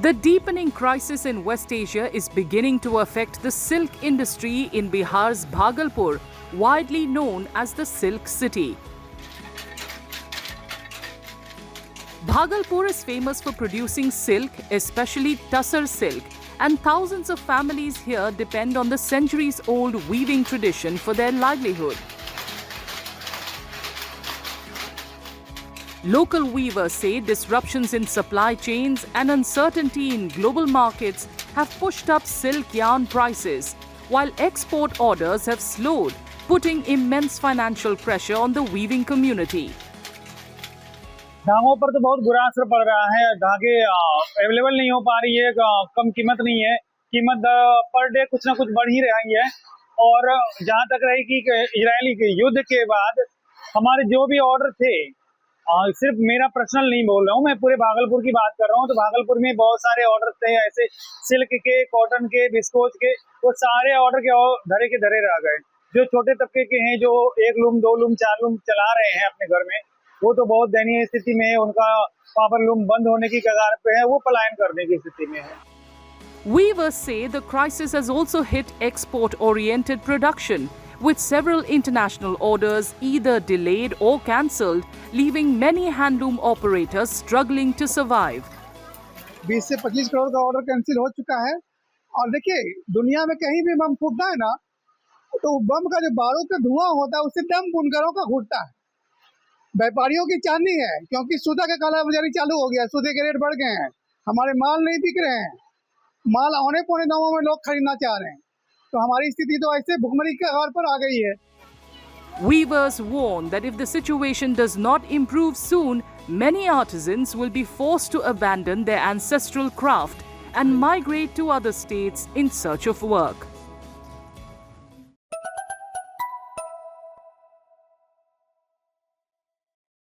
The deepening crisis in West Asia is beginning to affect the silk industry in Bihar's Bhagalpur, widely known as the Silk City. Bhagalpur is famous for producing silk, especially tussar silk, and thousands of families here depend on the centuries-old weaving tradition for their livelihood. Local weavers say disruptions in supply chains and uncertainty in global markets have pushed up silk yarn prices, while export orders have slowed, putting immense financial pressure on the weaving community. धागों पर तो बहुत बुरा असर पड़ रहा है। धागे अवेलेबल नहीं हो पा रही है, कम कीमत नहीं है, कीमत पर डे कुछ ना कुछ बढ़ ही रही है। और जहां तक रही कि इजरायली के युद्ध के बाद हमारे जो भी ऑर्डर थे, सिर्फ मेरा पर्सनल नहीं बोल रहा हूँ, मैं पूरे भागलपुर की बात कर रहा हूँ, तो भागलपुर में बहुत सारे ऑर्डर थे ऐसे सिल्क के, कॉटन के, विस्कोस के, वो सारे ऑर्डर के धरे के धरे रह गए। जो छोटे तबके के हैं, जो 1 लूम 2 लूम 4 लूम चला रहे हैं अपने घर में, वो तो बहुत दयनीय स्थिति में है। उनका पावर लूम बंद होने की कगार पे है, वो पलायन करने की स्थिति में है। Weavers say the crisis has also hit export-oriented production, with several international orders either delayed or cancelled, leaving many handloom operators struggling to survive. 20 से 25 करोड़ का ऑर्डर कैंसिल हो चुका है। और देखिए, दुनिया में कहीं भी बम फूटता है ना, तो बम का जो बारूद का धुआं होता है, उससे दम बुनकरों का घुटता है। व्यापारियों की चांदी है, क्योंकि सूता का कालाबाजारी चालू हो गया, सूते के रेट बढ़ गए हैं, हमारे माल नहीं बिक रहे हैं, माल औने पौने दामों में लोग खरीदना चाह रहे हैं, तो हमारी स्थिति तो ऐसे भुखमरी के कगार पर आ गई है। Weavers warn that if the situation does not improve soon, many artisans will be forced to abandon their ancestral craft and migrate to other states in search of work.